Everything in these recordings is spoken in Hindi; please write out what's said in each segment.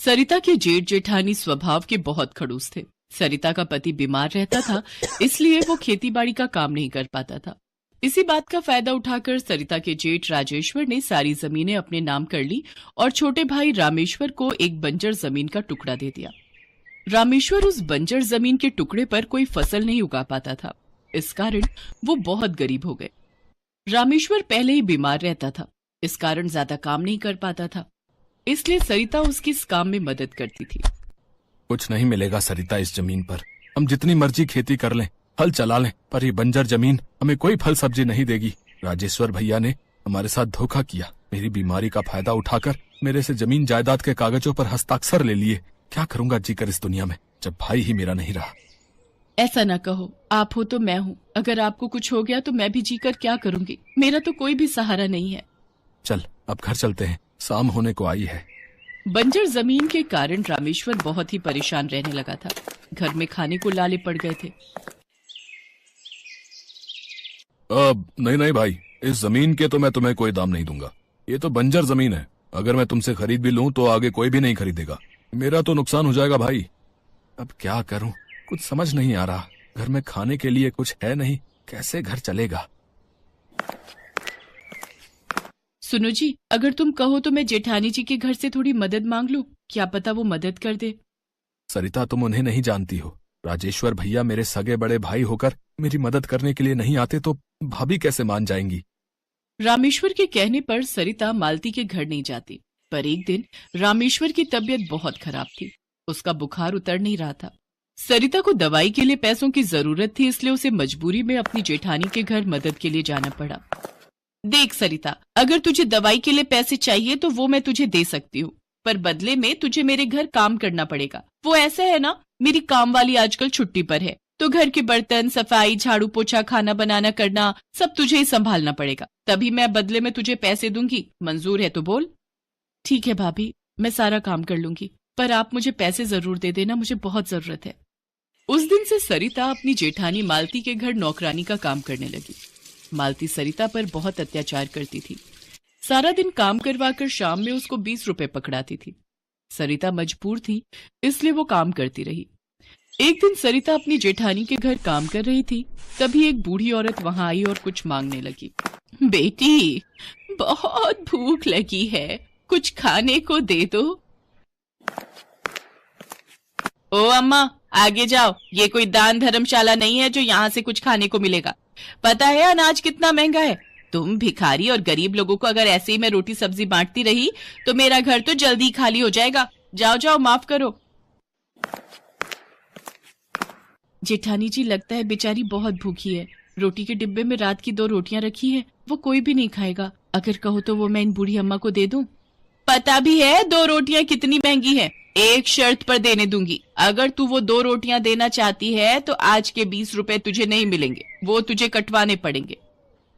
सरिता के जेठ जेठानी स्वभाव के बहुत खड़ूस थे। सरिता का पति बीमार रहता था, इसलिए वो खेतीबाड़ी का काम नहीं कर पाता था। इसी बात का फायदा उठाकर सरिता के जेठ राजेश्वर ने सारी जमीनें अपने नाम कर ली और छोटे भाई रामेश्वर को एक बंजर जमीन का टुकड़ा दे दिया। रामेश्वर उस बंजर जमीन के टुकड़े पर कोई फसल नहीं उगा पाता था, इस कारण वो बहुत गरीब हो गए। रामेश्वर पहले ही बीमार रहता था, इस कारण ज्यादा काम नहीं कर पाता था, इसलिए सरिता उसकी इस काम में मदद करती थी। कुछ नहीं मिलेगा सरिता इस जमीन पर। हम जितनी मर्जी खेती कर लें, हल चला लें, पर ये बंजर जमीन हमें कोई फल सब्जी नहीं देगी। राजेश्वर भैया ने हमारे साथ धोखा किया। मेरी बीमारी का फायदा उठाकर मेरे से जमीन जायदाद के कागजों पर हस्ताक्षर ले लिए। क्या करूंगा जीकर इस दुनिया में, जब भाई ही मेरा नहीं रहा। ऐसा ना कहो, आप हो तो मैं हूँ। अगर आपको कुछ हो गया तो मैं भी जीकर क्या करूंगी? मेरा तो कोई भी सहारा नहीं है। चल अब घर चलते हैं, शाम होने को आई है। बंजर जमीन के कारण रामेश्वर बहुत ही परेशान रहने लगा था। घर में खाने को लाले पड़ गए थे। नहीं भाई, इस जमीन के तो मैं तुम्हें कोई दाम नहीं दूंगा। ये तो बंजर जमीन है, अगर मैं तुमसे खरीद भी लूं तो आगे कोई भी नहीं खरीदेगा। मेरा तो नुकसान हो जाएगा भाई। अब क्या करूं, कुछ समझ नहीं आ रहा। घर में खाने के लिए कुछ है नहीं, कैसे घर चलेगा। सुनो जी, अगर तुम कहो तो मैं जेठानी जी के घर से थोड़ी मदद मांग लूं, क्या पता वो मदद कर दे। सरिता, तुम उन्हें नहीं जानती हो। राजेश्वर भैया मेरे सगे बड़े भाई होकर मेरी मदद करने के लिए नहीं आते तो भाभी कैसे मान जाएंगी। रामेश्वर के कहने पर सरिता मालती के घर नहीं जाती, पर एक दिन रामेश्वर की तबीयत बहुत खराब थी। उसका बुखार उतर नहीं रहा था। सरिता को दवाई के लिए पैसों की जरूरत थी, इसलिए उसे मजबूरी में अपनी जेठानी के घर मदद के लिए जाना पड़ा। देख सरिता, अगर तुझे दवाई के लिए पैसे चाहिए तो वो मैं तुझे दे सकती हूँ, पर बदले में तुझे मेरे घर काम करना पड़ेगा। वो ऐसा है ना, मेरी काम वाली आजकल छुट्टी पर है, तो घर के बर्तन, सफाई, झाड़ू पोछा, खाना बनाना करना सब तुझे ही संभालना पड़ेगा। तभी मैं बदले में तुझे पैसे दूंगी। मंजूर है तो बोल। ठीक है भाभी, मैं सारा काम कर लूंगी, पर आप मुझे पैसे जरूर दे देना, मुझे बहुत जरूरत है। उस दिन से सरिता अपनी जेठानी मालती के घर नौकरानी का काम करने लगी। मालती सरिता पर बहुत अत्याचार करती थी। सारा दिन काम करवाकर शाम में उसको 20 रुपए पकड़ाती थी। सरिता मजबूर थी, इसलिए वो काम करती रही। एक दिन सरिता अपनी जेठानी के घर काम कर रही थी, तभी एक बूढ़ी औरत वहां आई और कुछ मांगने लगी। बेटी, बहुत भूख लगी है, कुछ खाने को दे दो। ओ अम्मा, आगे जाओ, ये कोई दान धर्मशाला नहीं है जो यहाँ से कुछ खाने को मिलेगा। पता है अनाज कितना महंगा है। तुम भिखारी और गरीब लोगों को अगर ऐसे ही मैं रोटी सब्जी बांटती रही तो मेरा घर तो जल्दी खाली हो जाएगा। जाओ जाओ, माफ करो। जेठानी जी, लगता है बेचारी बहुत भूखी है। रोटी के डिब्बे में रात की 2 रोटियां रखी है, वो कोई भी नहीं खाएगा। अगर कहो तो वो मैं इन बूढ़ी अम्मा को दे दूं। पता भी है 2 रोटियां कितनी महंगी है। एक शर्त पर देने दूंगी, अगर तू वो 2 रोटियां देना चाहती है तो आज के 20 रुपए तुझे नहीं मिलेंगे, वो तुझे कटवाने पड़ेंगे।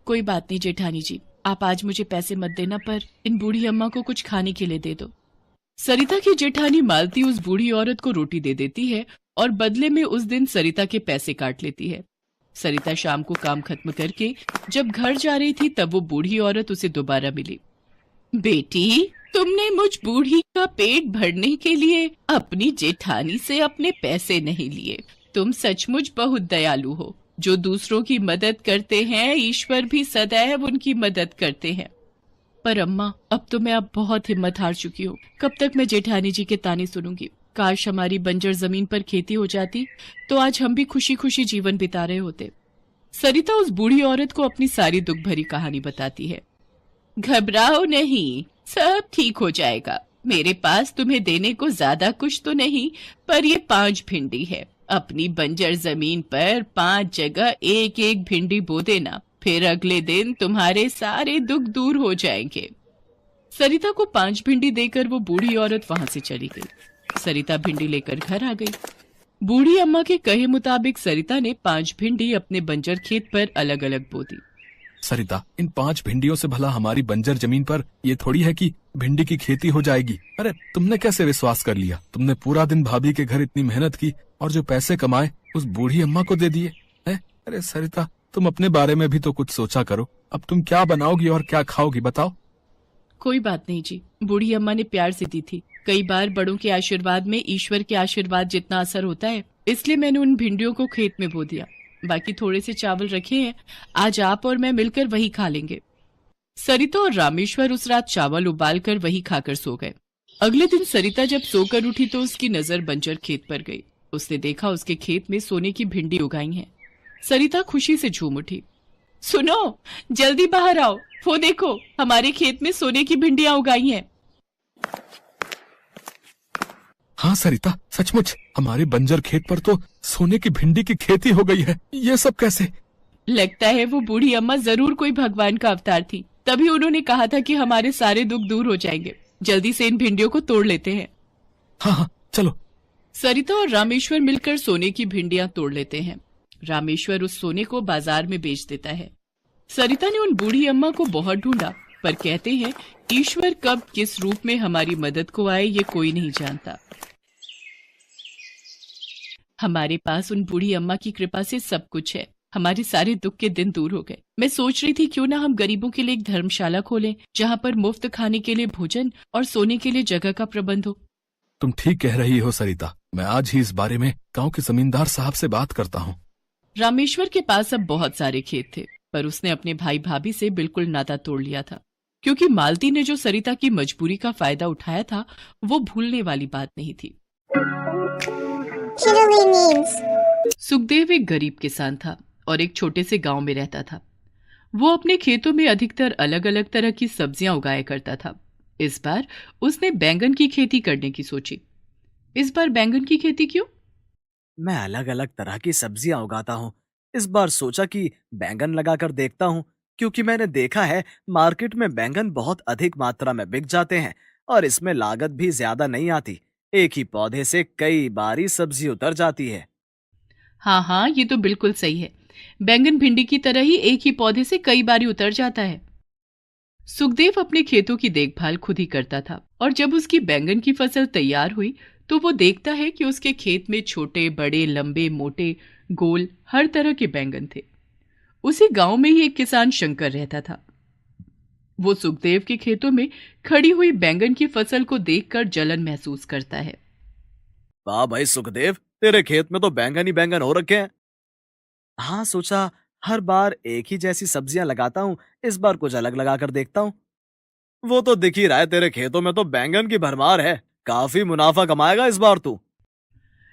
कोई बात नहीं जेठानी जी, आप आज मुझे पैसे मत देना, पर इन बूढ़ी अम्मा को कुछ खाने के लिए दे दो। सरिता की जेठानी मालती उस बूढ़ी औरत को रोटी दे देती है और बदले में उस दिन सरिता के पैसे काट लेती है। सरिता शाम को काम खत्म करके जब घर जा रही थी तब वो बूढ़ी औरत उसे दोबारा मिली। बेटी, तुमने मुझ बूढ़ी का पेट भरने के लिए अपनी जेठानी से अपने पैसे नहीं लिए। तुम सचमुच बहुत दयालु हो। जो दूसरों की मदद करते हैं, ईश्वर भी सदैव उनकी मदद करते हैं। पर अम्मा, अब तो मैं बहुत हिम्मत हार चुकी हूँ। कब तक मैं जेठानी जी के ताने सुनूंगी? काश हमारी बंजर जमीन पर खेती हो जाती तो आज हम भी खुशी खुशी जीवन बिता रहे होते। सरिता उस बूढ़ी औरत को अपनी सारी दुख भरी कहानी बताती है। घबराओ नहीं, सब ठीक हो जाएगा। मेरे पास तुम्हें देने को ज्यादा कुछ तो नहीं, पर ये 5 भिंडी है। अपनी बंजर जमीन पर 5 जगह एक एक भिंडी बो देना, फिर अगले दिन तुम्हारे सारे दुख दूर हो जाएंगे। सरिता को 5 भिंडी देकर वो बूढ़ी औरत वहां से चली गई। सरिता भिंडी लेकर घर आ गई। बूढ़ी अम्मा के कहे मुताबिक सरिता ने 5 भिंडी अपने बंजर खेत पर अलग अलग बो दी। सरिता, इन 5 भिंडियों से भला हमारी बंजर जमीन पर ये थोड़ी है कि भिंडी की खेती हो जाएगी। अरे तुमने कैसे विश्वास कर लिया? तुमने पूरा दिन भाभी के घर इतनी मेहनत की और जो पैसे कमाए उस बूढ़ी अम्मा को दे दिए हैं? अरे सरिता, तुम अपने बारे में भी तो कुछ सोचा करो। अब तुम क्या बनाओगी और क्या खाओगी, बताओ। कोई बात नहीं जी, बूढ़ी अम्मा ने प्यार से दी थी, कई बार बड़ों के आशीर्वाद में ईश्वर के आशीर्वाद जितना असर होता है, इसलिए मैंने उन भिंडियों को खेत में बो दिया। बाकी थोड़े से चावल रखे हैं, आज आप और मैं मिलकर वही खा लेंगे। सरिता और रामेश्वर उस रात चावल उबाल कर वही खाकर सो गए। अगले दिन सरिता जब सोकर उठी तो उसकी नजर बंजर खेत पर गई। उसने देखा उसके खेत में सोने की भिंडी उगाई है। सरिता खुशी से झूम उठी। सुनो, जल्दी बाहर आओ, वो देखो हमारे खेत में सोने की भिंडियां उगाई हैं। हाँ सरिता, सचमुच हमारे बंजर खेत पर तो सोने की भिंडी की खेती हो गई है। ये सब कैसे? लगता है वो बूढ़ी अम्मा जरूर कोई भगवान का अवतार थी, तभी उन्होंने कहा था कि हमारे सारे दुख दूर हो जाएंगे। जल्दी से इन भिंडियों को तोड़ लेते हैं। हाँ हाँ चलो। सरिता और रामेश्वर मिलकर सोने की भिंडियां तोड़ लेते हैं। रामेश्वर उस सोने को बाजार में बेच देता है। सरिता ने उन बूढ़ी अम्मा को बहुत ढूंढा, पर कहते हैं ईश्वर कब किस रूप में हमारी मदद को आए ये कोई नहीं जानता। हमारे पास उन बूढ़ी अम्मा की कृपा से सब कुछ है। हमारे सारे दुख के दिन दूर हो गए। मैं सोच रही थी क्यों ना हम गरीबों के लिए एक धर्मशाला खोलें, जहाँ पर मुफ्त खाने के लिए भोजन और सोने के लिए जगह का प्रबंध हो। तुम ठीक कह रही हो सरिता, मैं आज ही इस बारे में गांव के जमींदार साहब से बात करता हूँ। रामेश्वर के पास अब बहुत सारे खेत थे, पर उसने अपने भाई भाभी से बिल्कुल नाता तोड़ लिया था, क्योंकि मालती ने जो सरिता की मजबूरी का फायदा उठाया था वो भूलने वाली बात नहीं थी। सुखदेव एक गरीब किसान था और एक छोटे से गांव में रहता था। वो अपने खेतों में अधिकतर अलग अलग तरह की सब्जियां उगाया करता था। इस बार उसने बैंगन की खेती करने की सोची। इस बार बैंगन की खेती क्यों? मैं अलग अलग तरह की सब्जियां उगाता हूँ। इस बार सोचा कि बैंगन लगाकर देखता हूँ, क्योंकि मैंने देखा है मार्केट में बैंगन बहुत अधिक मात्रा में बिक जाते हैं और इसमें लागत भी ज्यादा नहीं आती। एक ही पौधे से कई बारी सब्जी उतर जाती है। हाँ, ये तो बिल्कुल सही है। बैंगन भिंडी की तरह ही एक ही पौधे से कई बारी उतर जाता है। सुखदेव अपने खेतों की देखभाल खुद ही करता था और जब उसकी बैंगन की फसल तैयार हुई तो वो देखता है कि उसके खेत में छोटे बड़े लंबे मोटे गोल हर तरह के बैंगन थे। उसी गांव में ही एक किसान शंकर रहता था। वो सुखदेव के खेतों में खड़ी हुई बैंगन की फसल को देखकर जलन महसूस करता है। वाह भाई सुखदेव, तेरे खेत में तो बैंगन ही बैंगन हो रखे हैं। हाँ, सोचा हर बार एक ही जैसी सब्जियां लगाता हूँ, इस बार कुछ अलग लगाकर देखता हूँ। वो तो दिख ही रहा है, तेरे खेतों में तो बैंगन की भरमार है। काफी मुनाफा कमाएगा इस बार तू।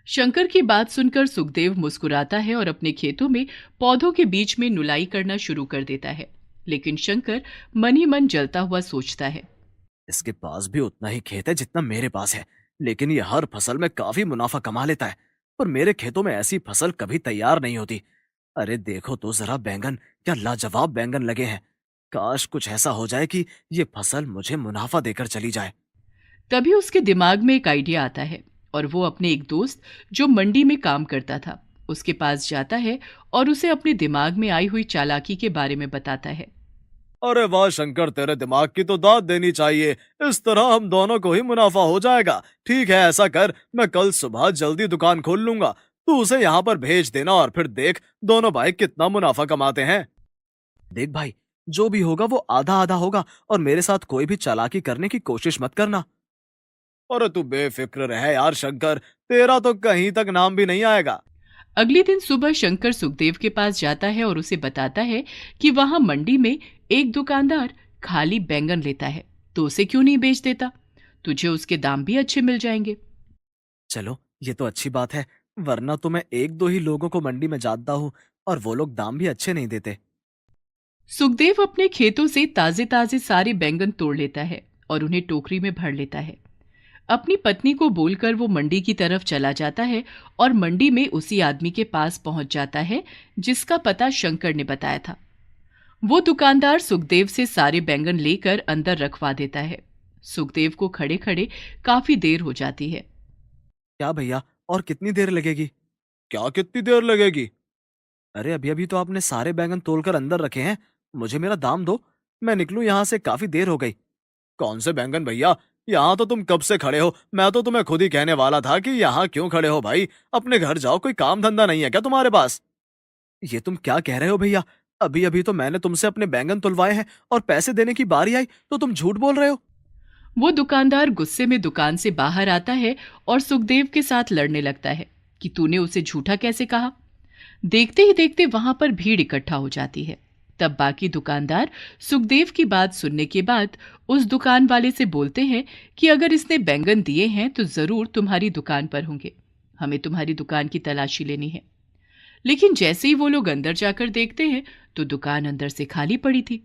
शंकर की बात सुनकर सुखदेव मुस्कुराता है और अपने खेतों में पौधों के बीच में नुलाई करना शुरू कर देता है। लेकिन शंकर मन ही मन जलता हुआ सोचता है, इसके पास भी उतना ही खेत है जितना मेरे पास है, लेकिन ये हर फसल में काफी मुनाफा कमा लेता है। पर मेरे खेतों में ऐसी फसल कभी तैयार नहीं होती। अरे देखो तो जरा बैंगन, क्या लाजवाब बैंगन लगे हैं। काश कुछ ऐसा हो जाए कि ये फसल मुझे मुनाफा देकर चली जाए। तभी उसके दिमाग में एक आइडिया आता है और वो अपने एक दोस्त जो मंडी में काम करता था उसके पास जाता है और उसे अपने दिमाग में आई हुई चालाकी के बारे में बताता है। अरे वाह शंकर, तेरे दिमाग की तो दाद देनी चाहिए। इस तरह हम दोनों को ही मुनाफा हो जाएगा। ठीक है, ऐसा कर, मैं कल सुबह जल्दी दुकान खोल लूंगा। तू उसे यहाँ पर भेज देना और फिर देख दोनों भाई कितना मुनाफा कमाते हैं। देख भाई, जो भी होगा वो आधा आधा होगा और मेरे साथ कोई भी चालाकी करने की कोशिश मत करना। अरे तू बेफिक्र रह यार शंकर, तेरा तो कहीं तक नाम भी नहीं आएगा। अगले दिन सुबह शंकर सुखदेव के पास जाता है और उसे बताता है कि वहां मंडी में एक दुकानदार खाली बैंगन लेता है, तो उसे क्यों नहीं बेच देता? तुझे उसके दाम भी अच्छे मिल जाएंगे। चलो ये तो अच्छी बात है, वरना तो मैं एक दो ही लोगों को मंडी में जानता हूँ और वो लोग दाम भी अच्छे नहीं देते। सुखदेव अपने खेतों से ताजे ताजे सारे बैंगन तोड़ लेता है और उन्हें टोकरी में भर लेता है। अपनी पत्नी को बोलकर वो मंडी की तरफ चला जाता है और मंडी में उसी आदमी के पास पहुंच जाता है जिसका पता शंकर ने बताया था। वो दुकानदार सुखदेव से सारे बैंगन लेकर अंदर रखवा देता है। सुखदेव को खड़े खड़े काफी देर हो जाती है। क्या भैया, और कितनी देर लगेगी? क्या कितनी देर लगेगी? अरे अभी अभी तो आपने सारे बैंगन तोलकर अंदर रखे हैं, मुझे मेरा दाम दो, मैं निकलूं यहाँ से, काफी देर हो गई। कौन से बैंगन भैया, यहाँ तो तुम कब से खड़े हो? मैं तो तुम्हें खुद ही कहने वाला था कि यहाँ क्यों खड़े हो भाई, अपने घर जाओ, कोई काम धंधा नहीं है क्या तुम्हारे पास? ये तुम क्या कह रहे हो भैया? अभी अभी तो मैंने तुमसे अपने बैंगन तुलवाए हैं और पैसे देने की बारी आई तो तुम झूठ बोल रहे हो। वो दुकानदार गुस्से में दुकान से बाहर आता है और सुखदेव के साथ लड़ने लगता है कि तूने उसे झूठा कैसे कहा। देखते ही देखते वहां पर भीड़ इकट्ठा हो जाती है। तब बाकी दुकानदार सुखदेव की बात सुनने के बाद उस दुकान वाले से बोलते हैं कि अगर इसने बैंगन दिए हैं तो जरूर तुम्हारी दुकान पर होंगे, हमें तुम्हारी दुकान की तलाशी लेनी है। लेकिन जैसे ही वो लोग अंदर जाकर देखते हैं तो दुकान अंदर से खाली पड़ी थी।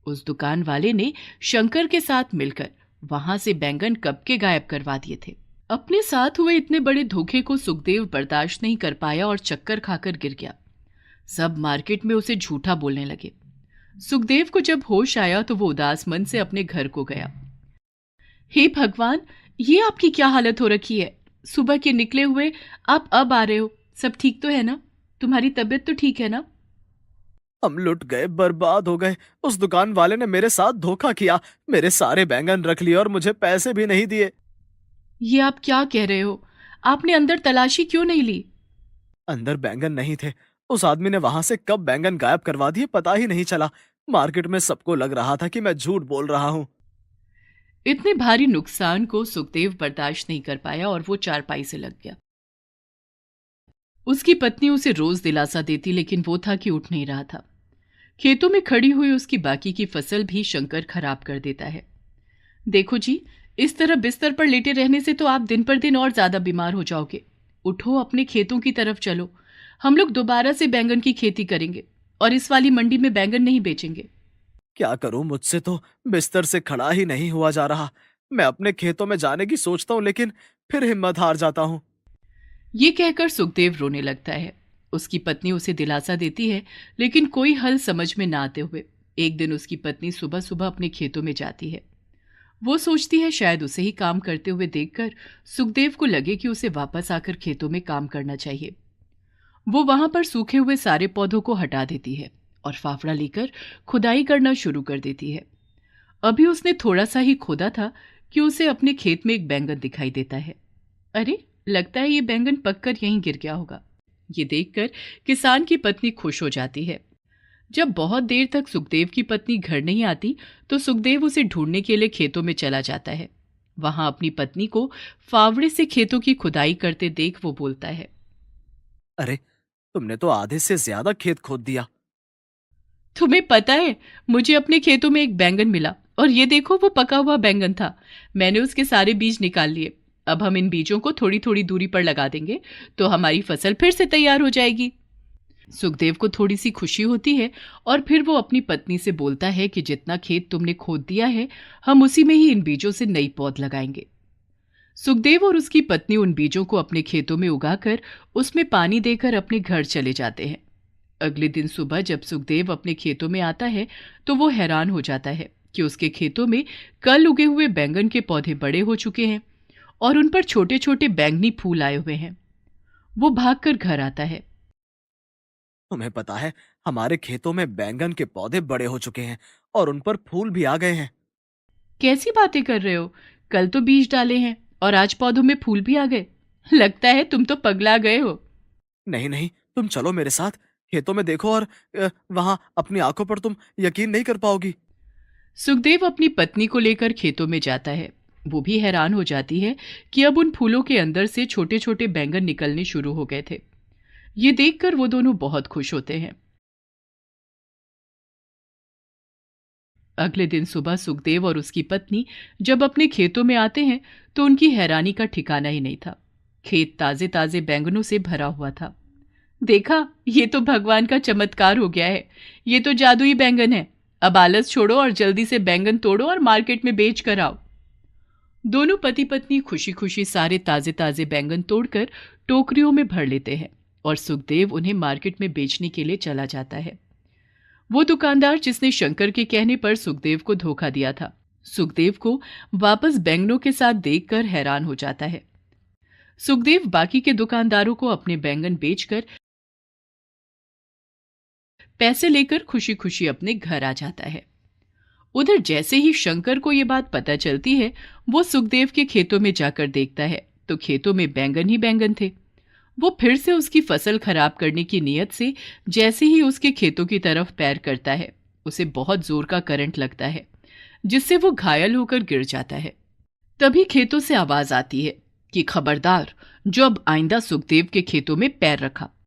उस दुकान वाले ने शंकर के साथ मिलकर वहां से बैंगन कब के गायब करवा दिए थे। अपने साथ हुए इतने बड़े धोखे को सुखदेव बर्दाश्त नहीं कर पाया और चक्कर खाकर गिर गया। सब मार्केट में उसे झूठा बोलने लगे। सुखदेव को जब होश आया तो वो उदास मन से अपने घर को गया। हे भगवान, ये आपकी क्या हालत हो रखी है? सुबह के निकले हुए आप अब आ रहे हो, सब ठीक तो है ना? तुम्हारी तबीयत तो ठीक है ना? हम लुट गए, बर्बाद हो गए। उस दुकान वाले ने मेरे साथ धोखा किया, मेरे सारे बैंगन रख लिए और मुझे पैसे भी नहीं दिए। ये आप क्या कह रहे हो? आपने अंदर तलाशी क्यों नहीं ली? अंदर बैंगन नहीं थे। उस आदमी ने वहां से कब बैंगन गायब करवा दिए पता ही नहीं चला। मार्केट में सबको लग रहा था कि मैं झूठ बोल रहा हूँ। इतने भारी नुकसान को सुखदेव बर्दाश्त नहीं कर पाया और वो चारपाई से लग गया। उसकी पत्नी उसे रोज दिलासा देती, लेकिन वो था कि उठ नहीं रहा था। खेतों में खड़ी हुई उसकी बाकी की फसल भी शंकर खराब कर देता है। देखो जी, इस तरह बिस्तर पर लेटे रहने से तो आप दिन पर दिन और ज्यादा बीमार हो जाओगे। उठो, अपने खेतों की तरफ चलो। हम लोग दोबारा से बैंगन की खेती करेंगे और इस वाली मंडी में बैंगन नहीं बेचेंगे। क्या करूं, मुझसे तो बिस्तर से खड़ा ही नहीं हुआ जा रहा। मैं अपने खेतों में जाने की सोचता हूँ लेकिन फिर हिम्मत हार जाता हूँ। ये कहकर सुखदेव रोने लगता है। उसकी पत्नी उसे दिलासा देती है, लेकिन कोई हल समझ में ना आते हुए एक दिन उसकी पत्नी सुबह सुबह अपने खेतों में जाती है। वो सोचती है शायद उसे ही काम करते हुए देखकर सुखदेव को लगे कि उसे वापस आकर खेतों में काम करना चाहिए। वो वहां पर सूखे हुए सारे पौधों को हटा देती है और फावड़ा लेकर खुदाई करना शुरू कर देती है। अभी उसने थोड़ा सा ही खोदा था कि उसे अपने खेत में एक बैंगन दिखाई देता है। अरे, लगता है ये बैंगन पककर यहीं गिर गया होगा। ये देखकर किसान की पत्नी खुश हो जाती है। जब बहुत देर तक सुखदेव की पत्नी घर नहीं आती तो सुखदेव उसे ढूंढने के लिए खेतों में चला जाता है। वहां अपनी पत्नी को फावड़े से खेतों की खुदाई करते देख वो बोलता है, अरे, तुमने तो आधे से ज्यादा खेत खोद दिया। तुम्हें पता है, मुझे अपने खेतों में एक बैंगन मिला और ये देखो, वो पका हुआ बैंगन था। मैंने उसके सारे बीज निकाल लिए। अब हम इन बीजों को थोड़ी थोड़ी दूरी पर लगा देंगे तो हमारी फसल फिर से तैयार हो जाएगी। सुखदेव को थोड़ी सी खुशी होती है और फिर वो अपनी पत्नी से बोलता है कि जितना खेत तुमने खोद दिया है, हम उसी में ही इन बीजों से नई पौध लगाएंगे। सुखदेव और उसकी पत्नी उन बीजों को अपने खेतों में उगाकर उसमें पानी देकर अपने घर चले जाते हैं। अगले दिन सुबह जब सुखदेव अपने खेतों में आता है तो वो हैरान हो जाता है कि उसके खेतों में कल उगे हुए बैंगन के पौधे बड़े हो चुके हैं और उन पर छोटे छोटे बैंगनी फूल आए हुए हैं। वो भागकर घर आता है। तुम्हें पता है, हमारे खेतों में बैंगन के पौधे बड़े हो चुके हैं और उन पर फूल भी आ गए हैं। कैसी बातें कर रहे हो? कल तो बीज डाले हैं और आज पौधों में फूल भी आ गए। लगता है तुम तो पगला गए हो। नहीं नहीं, तुम चलो मेरे साथ, खेतों में देखो और वहां अपनी आंखों पर तुम यकीन नहीं कर पाओगी। सुखदेव अपनी पत्नी को लेकर खेतों में जाता है। वो भी हैरान हो जाती है कि अब उन फूलों के अंदर से छोटे छोटे बैंगन निकलने शुरू हो गए थे। ये देखकर वो दोनों बहुत खुश होते हैं। अगले दिन सुबह सुखदेव और उसकी पत्नी जब अपने खेतों में आते हैं तो उनकी हैरानी का ठिकाना ही नहीं था। खेत ताजे ताजे बैंगनों से भरा हुआ था। देखा, ये तो भगवान का चमत्कार हो गया है। ये तो जादुई बैंगन है। अब आलस छोड़ो और जल्दी से बैंगन तोड़ो और मार्केट में बेच कर आओ। दोनों पति पत्नी खुशी खुशी सारे ताजे ताजे बैंगन तोड़कर टोकरियों में भर लेते हैं और सुखदेव उन्हें मार्केट में बेचने के लिए चला जाता है। वो दुकानदार जिसने शंकर के कहने पर सुखदेव को धोखा दिया था, सुखदेव को वापस बैंगनों के साथ देखकर हैरान हो जाता है। सुखदेव बाकी के दुकानदारों को अपने बैंगन बेचकर पैसे लेकर खुशी खुशी अपने घर आ जाता है। उधर जैसे ही शंकर को ये बात पता चलती है, वो सुखदेव के खेतों में जाकर देखता है तो खेतों में बैंगन ही बैंगन थे। वो फिर से उसकी फसल खराब करने की नीयत से जैसे ही उसके खेतों की तरफ पैर करता है, उसे बहुत जोर का करंट लगता है जिससे वो घायल होकर गिर जाता है। तभी खेतों से आवाज आती है कि खबरदार, जो अब आइंदा सुखदेव के खेतों में पैर रखा